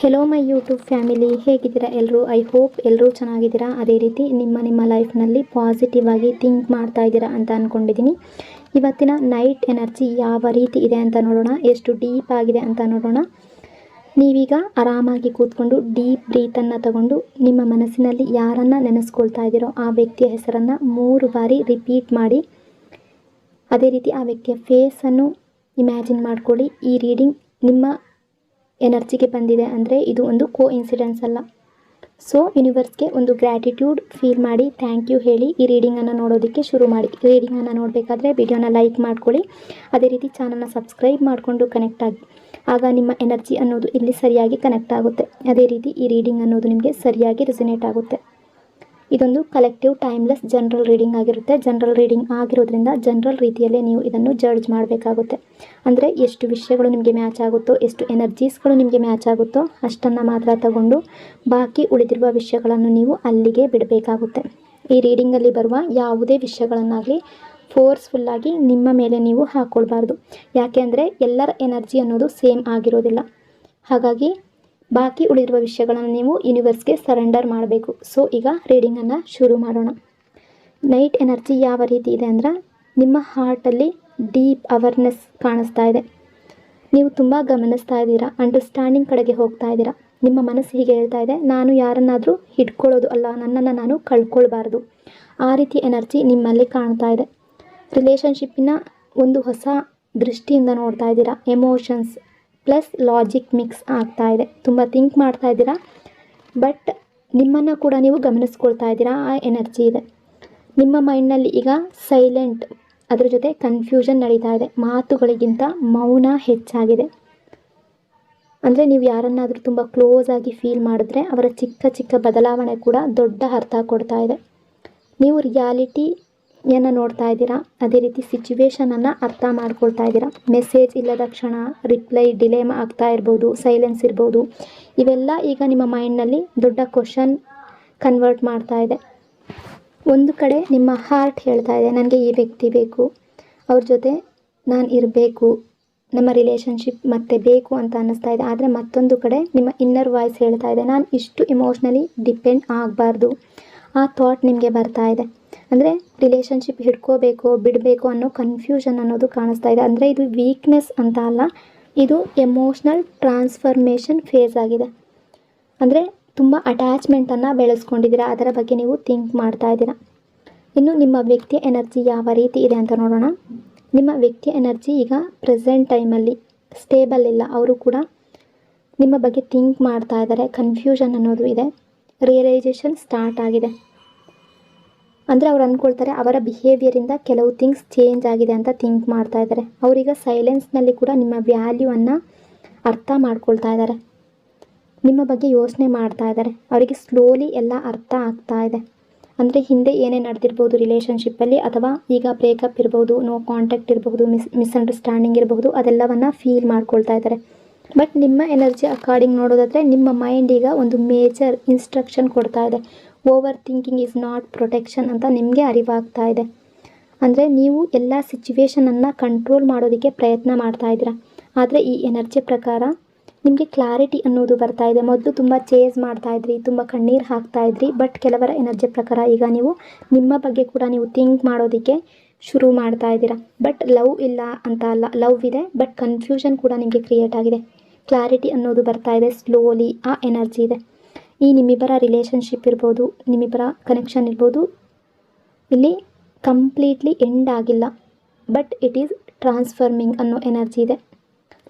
Hello my YouTube family, ಹೇಗಿದ್ದೀರಾ ಎಲ್ಲರೂ? I hope ಎಲ್ಲರೂ ಚೆನ್ನಾಗಿದ್ದೀರಾ. ಅದೇ ರೀತಿ ನಿಮ್ಮ ಲೈಫ್ನಲ್ಲಿ ಪಾಸಿಟಿವ್ ಆಗಿ ಥಿಂಕ್ ಮಾಡ್ತಾ ಇದ್ದೀರಾ ಅಂತ ಅಂದ್ಕೊಂಡಿದ್ದೀನಿ. ಇವತ್ತಿನ ನೈಟ್ ಎನರ್ಜಿ ಯಾವ ರೀತಿ ಇದೆ ಅಂತ ನೋಡೋಣ, ಎಷ್ಟು ಡೀಪ್ ಆಗಿದೆ ಅಂತ ನೋಡೋಣ. ನೀವೀಗ ಆರಾಮಾಗಿ ಕೂತ್ಕೊಂಡು ಡೀಪ್ ಬ್ರೀತನ್ನು ತಗೊಂಡು ನಿಮ್ಮ ಮನಸ್ಸಿನಲ್ಲಿ ಯಾರನ್ನು ನೆನೆಸ್ಕೊಳ್ತಾ ಇದ್ದೀರೋ ಆ ವ್ಯಕ್ತಿಯ ಹೆಸರನ್ನು 3 ಬಾರಿ ರಿಪೀಟ್ ಮಾಡಿ. ಅದೇ ರೀತಿ ಆ ವ್ಯಕ್ತಿಯ ಫೇಸನ್ನು ಇಮ್ಯಾಜಿನ್ ಮಾಡ್ಕೊಳ್ಳಿ. ಈ ರೀಡಿಂಗ್ ನಿಮ್ಮ ಎನರ್ಜಿಗೆ ಬಂದಿದೆ ಅಂದರೆ ಇದು ಒಂದು ಇನ್ಸಿಡೆನ್ಸ್ ಅಲ್ಲ. ಸೊ ಯೂನಿವರ್ಸ್ಗೆ ಒಂದು ಗ್ರ್ಯಾಟಿಟ್ಯೂಡ್ ಫೀಲ್ ಮಾಡಿ, ಥ್ಯಾಂಕ್ ಯು ಹೇಳಿ ಈ ರೀಡಿಂಗನ್ನು ನೋಡೋದಕ್ಕೆ ಶುರು ಮಾಡಿ. ರೀಡಿಂಗನ್ನು ನೋಡಬೇಕಾದ್ರೆ ವಿಡಿಯೋನ ಲೈಕ್ ಮಾಡ್ಕೊಳ್ಳಿ. ಅದೇ ರೀತಿ ಚಾನಲ್ನ ಸಬ್ಸ್ಕ್ರೈಬ್ ಮಾಡಿಕೊಂಡು ಕನೆಕ್ಟ್ ಆಗಿ, ಆಗ ನಿಮ್ಮ ಎನರ್ಜಿ ಅನ್ನೋದು ಇಲ್ಲಿ ಸರಿಯಾಗಿ ಕನೆಕ್ಟ್ ಆಗುತ್ತೆ. ಅದೇ ರೀತಿ ಈ ರೀಡಿಂಗ್ ಅನ್ನೋದು ನಿಮಗೆ ಸರಿಯಾಗಿ ರೆಸನೇಟ್ ಆಗುತ್ತೆ. ಇದೊಂದು ಕಲೆಕ್ಟಿವ್ ಟೈಮ್ಲೆಸ್ ಜನರಲ್ ರೀಡಿಂಗ್ ಆಗಿರುತ್ತೆ. ಜನರಲ್ ರೀಡಿಂಗ್ ಆಗಿರೋದ್ರಿಂದ ಜನರಲ್ ರೀತಿಯಲ್ಲೇ ನೀವು ಇದನ್ನು ಜಡ್ಜ್ ಮಾಡಬೇಕಾಗುತ್ತೆ. ಅಂದರೆ ಎಷ್ಟು ವಿಷಯಗಳು ನಿಮಗೆ ಮ್ಯಾಚ್ ಆಗುತ್ತೋ, ಎಷ್ಟು ಎನರ್ಜೀಸ್ಗಳು ನಿಮಗೆ ಮ್ಯಾಚ್ ಆಗುತ್ತೋ ಅಷ್ಟನ್ನು ಮಾತ್ರ ತಗೊಂಡು ಬಾಕಿ ಉಳಿದಿರುವ ವಿಷಯಗಳನ್ನು ನೀವು ಅಲ್ಲಿಗೆ ಬಿಡಬೇಕಾಗುತ್ತೆ. ಈ ರೀಡಿಂಗಲ್ಲಿ ಬರುವ ಯಾವುದೇ ವಿಷಯಗಳನ್ನಾಗಲಿ ಫೋರ್ಸ್ಫುಲ್ಲಾಗಿ ನಿಮ್ಮ ಮೇಲೆ ನೀವು ಹಾಕ್ಕೊಳ್ಬಾರ್ದು. ಯಾಕೆ ಅಂದರೆ ಎಲ್ಲರ ಎನರ್ಜಿ ಅನ್ನೋದು ಸೇಮ್ ಆಗಿರೋದಿಲ್ಲ. ಹಾಗಾಗಿ ಬಾಕಿ ಉಳಿದಿರುವ ವಿಷಯಗಳನ್ನು ನೀವು ಯೂನಿವರ್ಸ್ಗೆ ಸರೆಂಡರ್ ಮಾಡಬೇಕು. ಸೊ ಈಗ ರೀಡಿಂಗನ್ನು ಶುರು ಮಾಡೋಣ. ನೈಟ್ ಎನರ್ಜಿ ಯಾವ ರೀತಿ ಇದೆ ಅಂದರೆ, ನಿಮ್ಮ ಹಾರ್ಟಲ್ಲಿ ಡೀಪ್ ಅವೇರ್ನೆಸ್ ಕಾಣಿಸ್ತಾ ಇದೆ. ನೀವು ತುಂಬ ಗಮನಿಸ್ತಾ ಇದ್ದೀರಾ, ಅಂಡರ್ಸ್ಟ್ಯಾಂಡಿಂಗ್ ಕಡೆಗೆ ಹೋಗ್ತಾ ಇದ್ದೀರಾ. ನಿಮ್ಮ ಮನಸ್ಸು ಹೀಗೆ ಹೇಳ್ತಾ ಇದೆ, ನಾನು ಯಾರನ್ನಾದರೂ ಹಿಡ್ಕೊಳ್ಳೋದು ಅಲ್ಲ, ನನ್ನನ್ನು ನಾನು ಕಳ್ಕೊಳ್ಬಾರ್ದು. ಆ ರೀತಿ ಎನರ್ಜಿ ನಿಮ್ಮಲ್ಲಿ ಕಾಣ್ತಾ ಇದೆ. ರಿಲೇಷನ್ಶಿಪ್ಪಿನ ಒಂದು ಹೊಸ ದೃಷ್ಟಿಯಿಂದ ನೋಡ್ತಾ ಇದ್ದೀರಾ. ಎಮೋಷನ್ಸ್ ಪ್ಲಸ್ ಲಾಜಿಕ್ ಮಿಕ್ಸ್ ಆಗ್ತಾ ಇದೆ. ತುಂಬ ಥಿಂಕ್ ಮಾಡ್ತಾ ಇದ್ದೀರಾ, ಬಟ್ ನಿಮ್ಮನ್ನು ಕೂಡ ನೀವು ಗಮನಿಸ್ಕೊಳ್ತಾ ಇದ್ದೀರಾ. ಆ ಎನರ್ಜಿ ಇದೆ ನಿಮ್ಮ ಮೈಂಡ್ನಲ್ಲಿ. ಈಗ ಸೈಲೆಂಟ್, ಅದರ ಜೊತೆ ಕನ್ಫ್ಯೂಷನ್ ನಡೀತಾ ಇದೆ. ಮಾತುಗಳಿಗಿಂತ ಮೌನ ಹೆಚ್ಚಾಗಿದೆ. ಅಂದರೆ ನೀವು ಯಾರನ್ನಾದರೂ ತುಂಬ ಕ್ಲೋಸ್ ಆಗಿ ಫೀಲ್ ಮಾಡಿದ್ರೆ ಅವರ ಚಿಕ್ಕ ಚಿಕ್ಕ ಬದಲಾವಣೆ ಕೂಡ ದೊಡ್ಡ ಅರ್ಥ ಕೊಡ್ತಾ ಇದೆ. ನೀವು ರಿಯಾಲಿಟಿಯನ್ನು ನೋಡ್ತಾ ಇದ್ದೀರಾ. ಅದೇ ರೀತಿ ಸಿಚುವೇಶನನ್ನು ಅರ್ಥ ಮಾಡ್ಕೊಳ್ತಾ ಇದ್ದೀರಾ. ಮೆಸೇಜ್ ಇಲ್ಲದ ಕ್ಷಣ, ರಿಪ್ಲೈ ಡಿಲೇ ಆಗ್ತಾ ಇರ್ಬೋದು, ಸೈಲೆನ್ಸ್ ಇರ್ಬೋದು. ಇವೆಲ್ಲ ಈಗ ನಿಮ್ಮ ಮೈಂಡ್ನಲ್ಲಿ ದೊಡ್ಡ ಕ್ವಶನ್ ಕನ್ವರ್ಟ್ ಮಾಡ್ತಾ ಇದೆ. ಒಂದು ಕಡೆ ನಿಮ್ಮ ಹಾರ್ಟ್ ಹೇಳ್ತಾ ಇದೆ, ನನಗೆ ಈ ವ್ಯಕ್ತಿ ಬೇಕು, ಅವ್ರ ಜೊತೆ ನಾನು ಇರಬೇಕು, ನಮ್ಮ ರಿಲೇಷನ್ಶಿಪ್ ಮತ್ತೆ ಬೇಕು ಅಂತ ಅನ್ನಿಸ್ತಾ ಇದೆ. ಆದರೆ ಮತ್ತೊಂದು ಕಡೆ ನಿಮ್ಮ ಇನ್ನರ್ ವಾಯ್ಸ್ ಹೇಳ್ತಾ ಇದೆ, ನಾನು ಇಷ್ಟು ಇಮೋಷ್ನಲಿ ಡಿಪೆಂಡ್ ಆಗಬಾರ್ದು. ಆ ಥಾಟ್ ನಿಮಗೆ ಬರ್ತಾ ಇದೆ. ಅಂದರೆ ರಿಲೇಷನ್ಶಿಪ್ ಹಿಡ್ಕೋಬೇಕು ಬಿಡಬೇಕು ಅನ್ನೋ ಕನ್ಫ್ಯೂಷನ್ ಅನ್ನೋದು ಕಾಣಿಸ್ತಾ ಇದೆ. ಅಂದರೆ ಇದು ವೀಕ್ನೆಸ್ ಅಂತ ಅಲ್ಲ, ಇದು ಎಮೋಷ್ನಲ್ ಟ್ರಾನ್ಸ್ಫರ್ಮೇಷನ್ ಫೇಸ್ ಆಗಿದೆ. ಅಂದರೆ ತುಂಬ ಅಟ್ಯಾಚ್ಮೆಂಟನ್ನು ಬೆಳೆಸ್ಕೊಂಡಿದ್ದೀರಾ, ಅದರ ಬಗ್ಗೆ ನೀವು ಥಿಂಕ್ ಮಾಡ್ತಾ ಇದ್ದೀರಾ. ಇನ್ನು ನಿಮ್ಮ ವ್ಯಕ್ತಿಯ ಎನರ್ಜಿ ಯಾವ ರೀತಿ ಇದೆ ಅಂತ ನೋಡೋಣ. ನಿಮ್ಮ ವ್ಯಕ್ತಿಯ ಎನರ್ಜಿ ಈಗ ಪ್ರೆಸೆಂಟ್ ಟೈಮಲ್ಲಿ ಸ್ಟೇಬಲ್ ಇಲ್ಲ. ಅವರು ಕೂಡ ನಿಮ್ಮ ಬಗ್ಗೆ ಥಿಂಕ್ ಮಾಡ್ತಾ ಇದ್ದಾರೆ. ಕನ್ಫ್ಯೂಷನ್ ಅನ್ನೋದು ಇದೆ. ರಿಯಲೈಸೇಷನ್ ಸ್ಟಾರ್ಟ್ ಆಗಿದೆ. ಅಂದರೆ ಅವ್ರು ಅಂದ್ಕೊಳ್ತಾರೆ ಅವರ ಬಿಹೇವಿಯರಿಂದ ಕೆಲವು ಥಿಂಗ್ಸ್ ಚೇಂಜ್ ಆಗಿದೆ ಅಂತ ಥಿಂಕ್ ಮಾಡ್ತಾ ಇದ್ದಾರೆ. ಅವರೀಗ ಸೈಲೆನ್ಸ್ನಲ್ಲಿ ಕೂಡ ನಿಮ್ಮ ವ್ಯಾಲ್ಯೂವನ್ನು ಅರ್ಥ ಮಾಡ್ಕೊಳ್ತಾ ಇದ್ದಾರೆ. ನಿಮ್ಮ ಬಗ್ಗೆ ಯೋಚನೆ ಮಾಡ್ತಾ ಇದ್ದಾರೆ. ಅವರಿಗೆ ಸ್ಲೋಲಿ ಎಲ್ಲ ಅರ್ಥ ಆಗ್ತಾ ಇದೆ. ಅಂದರೆ ಹಿಂದೆ ಏನೇ ನಡೆದಿರ್ಬೋದು ರಿಲೇಷನ್ಶಿಪ್ಪಲ್ಲಿ, ಅಥವಾ ಈಗ ಬ್ರೇಕಪ್ ಇರ್ಬೋದು, ನೋ ಕಾಂಟ್ಯಾಕ್ಟ್ ಇರಬಹುದು, ಮಿಸ್ಅಂಡರ್ಸ್ಟ್ಯಾಂಡಿಂಗ್ ಇರಬಹುದು, ಅದೆಲ್ಲವನ್ನು ಫೀಲ್ ಮಾಡ್ಕೊಳ್ತಾ ಇದ್ದಾರೆ. ಬಟ್ ನಿಮ್ಮ ಎನರ್ಜಿ ಅಕಾರ್ಡಿಂಗ್ ನೋಡೋದಾದರೆ ನಿಮ್ಮ ಮೈಂಡ್ ಈಗ ಒಂದು ಮೇಜರ್ ಇನ್ಸ್ಟ್ರಕ್ಷನ್ ಕೊಡ್ತಾ ಇದೆ. Over thinking is not protection ಅಂತ ನಿಮಗೆ ಅರಿವಾಗ್ತಾ ಇದೆ. ಅಂದರೆ ನೀವು ಎಲ್ಲ ಸಿಚುವೇಶನನ್ನು ಕಂಟ್ರೋಲ್ ಮಾಡೋದಕ್ಕೆ ಪ್ರಯತ್ನ ಮಾಡ್ತಾ ಇದ್ದೀರಾ. ಆದರೆ ಈ ಎನರ್ಜಿ ಪ್ರಕಾರ ನಿಮಗೆ ಕ್ಲಾರಿಟಿ ಅನ್ನೋದು ಬರ್ತಾ ಇದೆ. ಮೊದಲು ತುಂಬ ಚೇಸ್ ಮಾಡ್ತಾ ಇದ್ರಿ, ತುಂಬ ಕಣ್ಣೀರು ಹಾಕ್ತಾ ಇದ್ರಿ. ಬಟ್ ಕೆಲವರ ಎನರ್ಜಿ ಪ್ರಕಾರ ಈಗ ನೀವು ನಿಮ್ಮ ಬಗ್ಗೆ ಕೂಡ ನೀವು ಥಿಂಕ್ ಮಾಡೋದಕ್ಕೆ ಶುರು ಮಾಡ್ತಾ ಇದ್ದೀರಾ. ಬಟ್ ಲವ್ ಇಲ್ಲ ಅಂತ ಅಲ್ಲ, ಲವ್ ಇದೆ, ಬಟ್ ಕನ್ಫ್ಯೂಷನ್ ಕೂಡ ನಿಮಗೆ ಕ್ರಿಯೇಟ್ ಆಗಿದೆ. ಕ್ಲಾರಿಟಿ ಅನ್ನೋದು ಬರ್ತಾ ಇದೆ. ಸ್ಲೋಲಿ ಆ ಎನರ್ಜಿ ಇದೆ. ಈ ನಿಮ್ಮಿಬ್ಬರ ರಿಲೇಷನ್ಶಿಪ್ ಇರ್ಬೋದು, ನಿಮ್ಮಿಬ್ಬರ ಕನೆಕ್ಷನ್ ಇರ್ಬೋದು, ಇಲ್ಲಿ ಕಂಪ್ಲೀಟ್ಲಿ ಎಂಡ್ ಆಗಿಲ್ಲ, ಬಟ್ ಇಟ್ ಈಸ್ ಟ್ರಾನ್ಸ್ಫರ್ಮಿಂಗ್ ಅನ್ನೋ ಎನರ್ಜಿ ಇದೆ.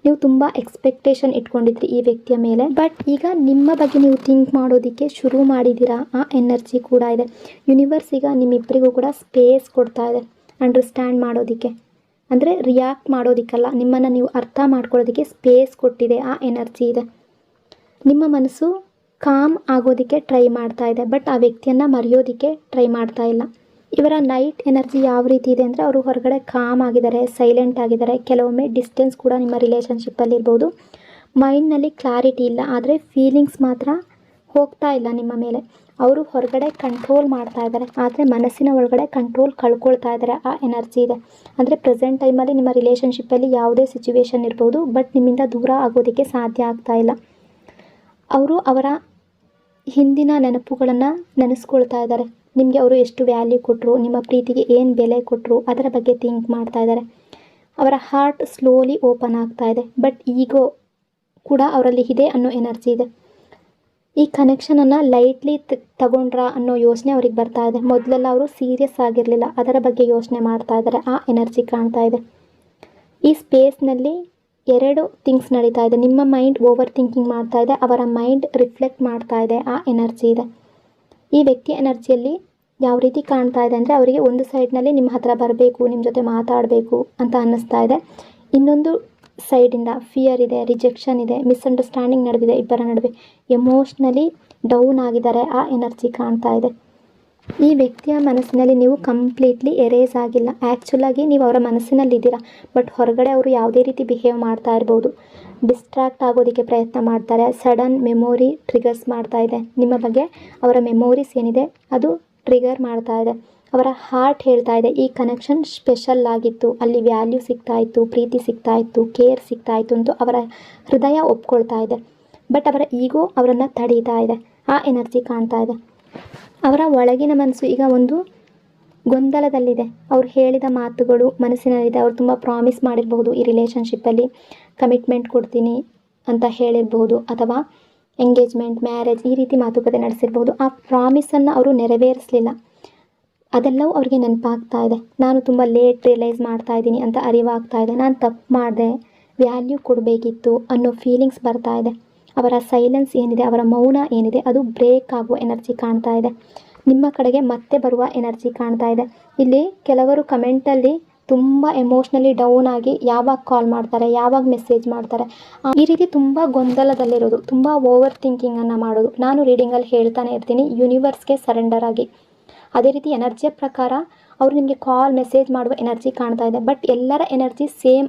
ನೀವು ತುಂಬ ಎಕ್ಸ್ಪೆಕ್ಟೇಷನ್ ಇಟ್ಕೊಂಡಿದ್ರಿ ಈ ವ್ಯಕ್ತಿಯ ಮೇಲೆ, ಬಟ್ ಈಗ ನಿಮ್ಮ ಬಗ್ಗೆ ನೀವು ಥಿಂಕ್ ಮಾಡೋದಕ್ಕೆ ಶುರು ಮಾಡಿದ್ದೀರಾ. ಆ ಎನರ್ಜಿ ಕೂಡ ಇದೆ. ಯೂನಿವರ್ಸ್ ಈಗ ನಿಮ್ಮಿಬ್ಬರಿಗೂ ಕೂಡ ಸ್ಪೇಸ್ ಕೊಡ್ತಾ ಇದೆ ಅಂಡರ್ಸ್ಟ್ಯಾಂಡ್ ಮಾಡೋದಕ್ಕೆ. ಅಂದರೆ ರಿಯಾಕ್ಟ್ ಮಾಡೋದಕ್ಕಲ್ಲ, ನಿಮ್ಮನ್ನು ನೀವು ಅರ್ಥ ಮಾಡ್ಕೊಳ್ಳೋದಕ್ಕೆ ಸ್ಪೇಸ್ ಕೊಟ್ಟಿದೆ. ಆ ಎನರ್ಜಿ ಇದೆ. ನಿಮ್ಮ ಮನಸ್ಸು ಕಾಮ್ ಆಗೋದಕ್ಕೆ ಟ್ರೈ ಮಾಡ್ತಾ ಇದೆ, ಬಟ್ ಆ ವ್ಯಕ್ತಿಯನ್ನು ಮರೆಯೋದಕ್ಕೆ ಟ್ರೈ ಮಾಡ್ತಾ ಇಲ್ಲ. ಇವರ ನೈಟ್ ಎನರ್ಜಿ ಯಾವ ರೀತಿ ಇದೆ ಅಂದರೆ, ಅವರು ಹೊರಗಡೆ ಕಾಮ್ ಆಗಿದ್ದಾರೆ, ಸೈಲೆಂಟ್ ಆಗಿದ್ದಾರೆ. ಕೆಲವೊಮ್ಮೆ ಡಿಸ್ಟೆನ್ಸ್ ಕೂಡ ನಿಮ್ಮ ರಿಲೇಷನ್ಶಿಪ್ಪಲ್ಲಿ ಇರ್ಬೋದು. ಮೈಂಡ್ನಲ್ಲಿ ಕ್ಲಾರಿಟಿ ಇಲ್ಲ, ಆದರೆ ಫೀಲಿಂಗ್ಸ್ ಮಾತ್ರ ಹೋಗ್ತಾ ಇಲ್ಲ ನಿಮ್ಮ ಮೇಲೆ. ಅವರು ಹೊರಗಡೆ ಕಂಟ್ರೋಲ್ ಮಾಡ್ತಾ ಇದ್ದಾರೆ, ಆದರೆ ಮನಸ್ಸಿನ ಒಳಗಡೆ ಕಂಟ್ರೋಲ್ ಕಳ್ಕೊಳ್ತಾ ಇದ್ದಾರೆ. ಆ ಎನರ್ಜಿ ಇದೆ. ಅಂದರೆ ಪ್ರೆಸೆಂಟ್ ಟೈಮಲ್ಲಿ ನಿಮ್ಮ ರಿಲೇಷನ್ಶಿಪ್ಪಲ್ಲಿ ಯಾವುದೇ ಸಿಚುವೇಶನ್ ಇರ್ಬೋದು, ಬಟ್ ನಿಮ್ಮಿಂದ ದೂರ ಆಗೋದಕ್ಕೆ ಸಾಧ್ಯ ಆಗ್ತಾ ಇಲ್ಲ. ಅವರು ಅವರ ಹಿಂದಿನ ನೆನಪುಗಳನ್ನು ನೆನೆಸ್ಕೊಳ್ತಾ ಇದ್ದಾರೆ. ನಿಮಗೆ ಅವರು ಎಷ್ಟು ವ್ಯಾಲ್ಯೂ ಕೊಟ್ಟರು, ನಿಮ್ಮ ಪ್ರೀತಿಗೆ ಏನು ಬೆಲೆ ಕೊಟ್ಟರು, ಅದರ ಬಗ್ಗೆ ಥಿಂಕ್ ಮಾಡ್ತಾ ಇದ್ದಾರೆ. ಅವರ ಹಾರ್ಟ್ ಸ್ಲೋಲಿ ಓಪನ್ ಆಗ್ತಾ ಇದೆ. ಬಟ್ ಈಗೋ ಕೂಡ ಅವರಲ್ಲಿ ಇದೆ ಅನ್ನೋ ಎನರ್ಜಿ ಇದೆ. ಈ ಕನೆಕ್ಷನನ್ನು ಲೈಟ್ಲಿ ತಗೊಂಡ್ರಾ ಅನ್ನೋ ಯೋಚನೆ ಅವ್ರಿಗೆ ಬರ್ತಾ ಇದೆ. ಮೊದಲೆಲ್ಲ ಅವರು ಸೀರಿಯಸ್ ಆಗಿರಲಿಲ್ಲ, ಅದರ ಬಗ್ಗೆ ಯೋಚನೆ ಮಾಡ್ತಾ ಇದ್ದಾರೆ. ಆ ಎನರ್ಜಿ ಕಾಣ್ತಾ ಇದೆ. ಈ ಸ್ಪೇಸ್ನಲ್ಲಿ 2 ಥಿಂಗ್ಸ್ ನಡೀತಾ ಇದೆ. ನಿಮ್ಮ ಮೈಂಡ್ ಓವರ್ ಥಿಂಕಿಂಗ್ ಮಾಡ್ತಾ ಇದೆ, ಅವರ ಮೈಂಡ್ ರಿಫ್ಲೆಕ್ಟ್ ಮಾಡ್ತಾ ಇದೆ. ಆ ಎನರ್ಜಿ ಇದೆ. ಈ ವ್ಯಕ್ತಿ ಎನರ್ಜಿಯಲ್ಲಿ ಯಾವ ರೀತಿ ಕಾಣ್ತಾ ಇದೆ ಅಂದರೆ, ಅವರಿಗೆ ಒಂದು ಸೈಡ್ನಲ್ಲಿ ನಿಮ್ಮ ಹತ್ರ ಬರಬೇಕು, ನಿಮ್ಮ ಜೊತೆ ಮಾತಾಡಬೇಕು ಅಂತ ಅನ್ನಿಸ್ತಾ ಇದೆ. ಇನ್ನೊಂದು ಸೈಡಿಂದ ಫಿಯರ್ ಇದೆ, ರಿಜೆಕ್ಷನ್ ಇದೆ, ಮಿಸ್ಅಂಡರ್ಸ್ಟ್ಯಾಂಡಿಂಗ್ ನಡೆದಿದೆ ಇಬ್ಬರ ನಡುವೆ. ಎಮೋಷ್ನಲಿ ಡೌನ್ ಆಗಿದ್ದಾರೆ. ಆ ಎನರ್ಜಿ ಕಾಣ್ತಾ ಇದೆ. ಈ ವ್ಯಕ್ತಿಯ ಮನಸ್ಸಿನಲ್ಲಿ ನೀವು ಕಂಪ್ಲೀಟ್ಲಿ ಎರೇಸ್ ಆಗಿಲ್ಲ. ಆ್ಯಕ್ಚುಲಾಗಿ ನೀವು ಅವರ ಮನಸ್ಸಿನಲ್ಲಿದ್ದೀರಾ. ಬಟ್ ಹೊರಗಡೆ ಅವರು ಯಾವುದೇ ರೀತಿ ಬಿಹೇವ್ ಮಾಡ್ತಾ ಇರ್ಬೋದು. ಡಿಸ್ಟ್ರಾಕ್ಟ್ ಆಗೋದಕ್ಕೆ ಪ್ರಯತ್ನ ಮಾಡ್ತಾರೆ. ಸಡನ್ ಮೆಮೊರಿ ಟ್ರಿಗರ್ಸ್ ಮಾಡ್ತಾ ಇದೆ. ನಿಮ್ಮ ಬಗ್ಗೆ ಅವರ ಮೆಮೊರೀಸ್ ಏನಿದೆ ಅದು ಟ್ರಿಗರ್ ಮಾಡ್ತಾ ಇದೆ. ಅವರ ಹಾರ್ಟ್ ಹೇಳ್ತಾ ಇದೆ ಈ ಕನೆಕ್ಷನ್ ಸ್ಪೆಷಲ್ ಆಗಿತ್ತು, ಅಲ್ಲಿ ವ್ಯಾಲ್ಯೂ ಸಿಗ್ತಾ ಇತ್ತು, ಪ್ರೀತಿ ಸಿಗ್ತಾ ಇತ್ತು, ಕೇರ್ ಸಿಗ್ತಾ ಇತ್ತು ಅಂತ ಅವರ ಹೃದಯ ಒಪ್ಕೊಳ್ತಾ ಇದೆ. ಬಟ್ ಅವರ ಈಗೋ ಅವರನ್ನು ತಡೀತಾ ಇದೆ. ಆ ಎನರ್ಜಿ ಕಾಣ್ತಾ ಇದೆ. ಅವರ ಒಳಗಿನ ಮನಸ್ಸು ಈಗ ಒಂದು ಗೊಂದಲದಲ್ಲಿದೆ. ಅವ್ರು ಹೇಳಿದ ಮಾತುಗಳು ಮನಸ್ಸಿನಲ್ಲಿದೆ. ಅವ್ರು ತುಂಬ ಪ್ರಾಮಿಸ್ ಮಾಡಿರಬಹುದು, ಈ ರಿಲೇಷನ್ಶಿಪ್ಪಲ್ಲಿ ಕಮಿಟ್ಮೆಂಟ್ ಕೊಡ್ತೀನಿ ಅಂತ ಹೇಳಿರಬಹುದು, ಅಥವಾ ಎಂಗೇಜ್ಮೆಂಟ್, ಮ್ಯಾರೇಜ್ ಈ ರೀತಿ ಮಾತುಕತೆ ನಡೆಸಿರ್ಬೋದು. ಆ ಪ್ರಾಮಿಸನ್ನು ಅವರು ನೆರವೇರಿಸಲಿಲ್ಲ. ಅದೆಲ್ಲವೂ ಅವ್ರಿಗೆ ನೆನಪಾಗ್ತಾ ಇದೆ. ನಾನು ತುಂಬ ಲೇಟ್ ರಿಯಲೈಸ್ ಮಾಡ್ತಾ ಇದ್ದೀನಿ ಅಂತ ಅರಿವಾಗ್ತಾ ಇದೆ. ನಾನು ತಪ್ಪು ಮಾಡಿದೆ, ವ್ಯಾಲ್ಯೂ ಕೊಡಬೇಕಿತ್ತು ಅನ್ನೋ ಫೀಲಿಂಗ್ಸ್ ಬರ್ತಾ ಇದೆ. ಅವರ ಸೈಲೆನ್ಸ್ ಏನಿದೆ, ಅವರ ಮೌನ ಏನಿದೆ ಅದು ಬ್ರೇಕ್ ಆಗುವ ಎನರ್ಜಿ ಕಾಣ್ತಾ ಇದೆ. ನಿಮ್ಮ ಕಡೆಗೆ ಮತ್ತೆ ಬರುವ ಎನರ್ಜಿ ಕಾಣ್ತಾ ಇದೆ. ಇಲ್ಲಿ ಕೆಲವರು ಕಮೆಂಟಲ್ಲಿ ತುಂಬ ಎಮೋಷ್ನಲಿ ಡೌನ್ ಆಗಿ ಯಾವಾಗ ಕಾಲ್ ಮಾಡ್ತಾರೆ, ಯಾವಾಗ ಮೆಸೇಜ್ ಮಾಡ್ತಾರೆ, ಈ ರೀತಿ ತುಂಬ ಗೊಂದಲದಲ್ಲಿರೋದು, ತುಂಬ ಓವರ್ ಥಿಂಕಿಂಗನ್ನು ಮಾಡೋದು. ನಾನು ರೀಡಿಂಗಲ್ಲಿ ಹೇಳ್ತಾನೆ ಇರ್ತೀನಿ, ಯೂನಿವರ್ಸ್ಗೆ ಸರೆಂಡರ್ ಆಗಿ. ಅದೇ ರೀತಿ ಎನರ್ಜಿಯ ಪ್ರಕಾರ ಅವರು ನಿಮಗೆ ಕಾಲ್ ಮೆಸೇಜ್ ಮಾಡುವ ಎನರ್ಜಿ ಕಾಣ್ತಾ ಇದೆ. ಬಟ್ ಎಲ್ಲರ ಎನರ್ಜಿ ಸೇಮ್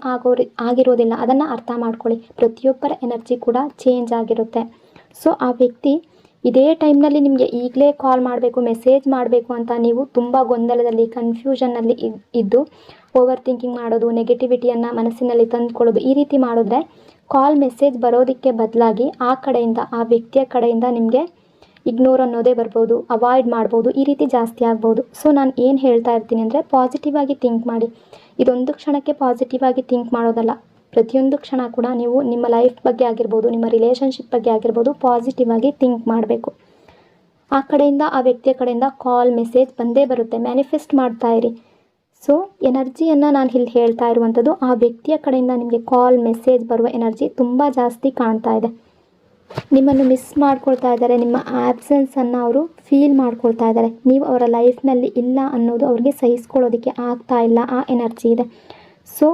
ಆಗಿರೋದಿಲ್ಲ. ಅದನ್ನು ಅರ್ಥ ಮಾಡ್ಕೊಳ್ಳಿ. ಪ್ರತಿಯೊಬ್ಬರ ಎನರ್ಜಿ ಕೂಡ ಚೇಂಜ್ ಆಗಿರುತ್ತೆ. ಸೊ ಆ ವ್ಯಕ್ತಿ ಇದೇ ಟೈಮ್ನಲ್ಲಿ ನಿಮಗೆ ಈಗಲೇ ಕಾಲ್ ಮಾಡಬೇಕು, ಮೆಸೇಜ್ ಮಾಡಬೇಕು ಅಂತ ನೀವು ತುಂಬ ಗೊಂದಲದಲ್ಲಿ, ಕನ್ಫ್ಯೂಷನ್ನಲ್ಲಿ ಇದ್ದು ಓವರ್ ಥಿಂಕಿಂಗ್ ಮಾಡೋದು, ನೆಗೆಟಿವಿಟಿಯನ್ನು ಮನಸ್ಸಿನಲ್ಲಿ ತಂದುಕೊಳ್ಳೋದು, ಈ ರೀತಿ ಮಾಡಿದ್ರೆ ಕಾಲ್ ಮೆಸೇಜ್ ಬರೋದಕ್ಕೆ ಬದಲಾಗಿ ಆ ಕಡೆಯಿಂದ, ಆ ವ್ಯಕ್ತಿಯ ಕಡೆಯಿಂದ ನಿಮಗೆ ಇಗ್ನೋರ್ ಅನ್ನೋದೇ ಬರ್ಬೋದು, ಅವಾಯ್ಡ್ ಮಾಡ್ಬೋದು, ಈ ರೀತಿ ಜಾಸ್ತಿ ಆಗ್ಬೋದು. ಸೊ ನಾನು ಏನು ಹೇಳ್ತಾ ಇರ್ತೀನಿ ಅಂದರೆ, ಪಾಸಿಟಿವ್ ಆಗಿ ಥಿಂಕ್ ಮಾಡಿ. ಇದೊಂದು ಕ್ಷಣಕ್ಕೆ ಪಾಸಿಟಿವ್ ಆಗಿ ಥಿಂಕ್ ಮಾಡೋದಲ್ಲ, ಪ್ರತಿಯೊಂದು ಕ್ಷಣ ಕೂಡ ನೀವು ನಿಮ್ಮ ಲೈಫ್ ಬಗ್ಗೆ ಆಗಿರ್ಬೋದು, ನಿಮ್ಮ ರಿಲೇಷನ್ಶಿಪ್ ಬಗ್ಗೆ ಆಗಿರ್ಬೋದು, ಪಾಸಿಟಿವ್ ಆಗಿ ಥಿಂಕ್ ಮಾಡಬೇಕು. ಆ ಕಡೆಯಿಂದ, ಆ ವ್ಯಕ್ತಿಯ ಕಡೆಯಿಂದ ಕಾಲ್ ಮೆಸೇಜ್ ಬಂದೇ ಬರುತ್ತೆ. ಮ್ಯಾನಿಫೆಸ್ಟ್ ಮಾಡ್ತಾ ಇರಿ. ಸೊ ಎನರ್ಜಿಯನ್ನು ನಾನು ಇಲ್ಲಿ ಹೇಳ್ತಾ ಇರುವಂಥದ್ದು, ಆ ವ್ಯಕ್ತಿಯ ಕಡೆಯಿಂದ ನಿಮಗೆ ಕಾಲ್ ಮೆಸೇಜ್ ಬರುವ ಎನರ್ಜಿ ತುಂಬ ಜಾಸ್ತಿ ಕಾಣ್ತಾ ಇದೆ. ನಿಮ್ಮನ್ನು ಮಿಸ್ ಮಾಡ್ಕೊಳ್ತಾ ಇದ್ದಾರೆ. ನಿಮ್ಮ ಆ್ಯಬ್ಸೆನ್ಸನ್ನು ಅವರು ಫೀಲ್ ಮಾಡ್ಕೊಳ್ತಾ ಇದ್ದಾರೆ. ನೀವು ಅವರ ಲೈಫ್ನಲ್ಲಿ ಇಲ್ಲ ಅನ್ನೋದು ಅವ್ರಿಗೆ ಸಹಿಸ್ಕೊಳ್ಳೋದಕ್ಕೆ ಆಗ್ತಾ ಇಲ್ಲ. ಆ ಎನರ್ಜಿ ಇದೆ. ಸೊ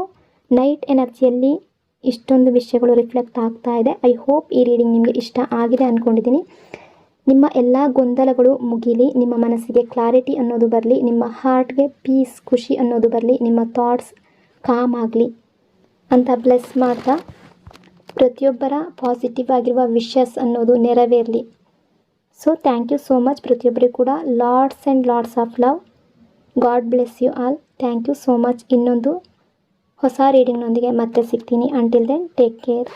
ನೈಟ್ ಎನರ್ಜಿಯಲ್ಲಿ ಇಷ್ಟೊಂದು ವಿಷಯಗಳು ರಿಫ್ಲೆಕ್ಟ್ ಆಗ್ತಾ ಇದೆ. ಐ ಹೋಪ್ ಈ ರೀಡಿಂಗ್ ನಿಮಗೆ ಇಷ್ಟ ಆಗಿದೆ ಅಂದ್ಕೊಂಡಿದ್ದೀನಿ. ನಿಮ್ಮ ಎಲ್ಲ ಗೊಂದಲಗಳು ಮುಗಿಲಿ, ನಿಮ್ಮ ಮನಸ್ಸಿಗೆ ಕ್ಲಾರಿಟಿ ಅನ್ನೋದು ಬರಲಿ, ನಿಮ್ಮ ಹಾರ್ಟ್ಗೆ ಪೀಸ್, ಖುಷಿ ಅನ್ನೋದು ಬರಲಿ, ನಿಮ್ಮ ಥಾಟ್ಸ್ ಕಾಮ್ ಆಗಲಿ ಅಂತ ಬ್ಲೆಸ್ ಮಾಡ್ತಾ, ಪ್ರತಿಯೊಬ್ಬರ ಪಾಸಿಟಿವ್ ಆಗಿರುವ ವಿಶಸ್ ಅನ್ನೋದು ನೆರವೇರಲಿ. So thank you so much ಪ್ರತಿಯೊಬ್ಬರಿಗೂ ಕೂಡ. Lots and lots of love. God bless you all. Thank you so much. ಇನ್ನೊಂದು ಹೊಸ ರೀಡಿಂಗ್ನೊಂದಿಗೆ ಮತ್ತೆ ಸಿಗ್ತೀನಿ. Until then take care.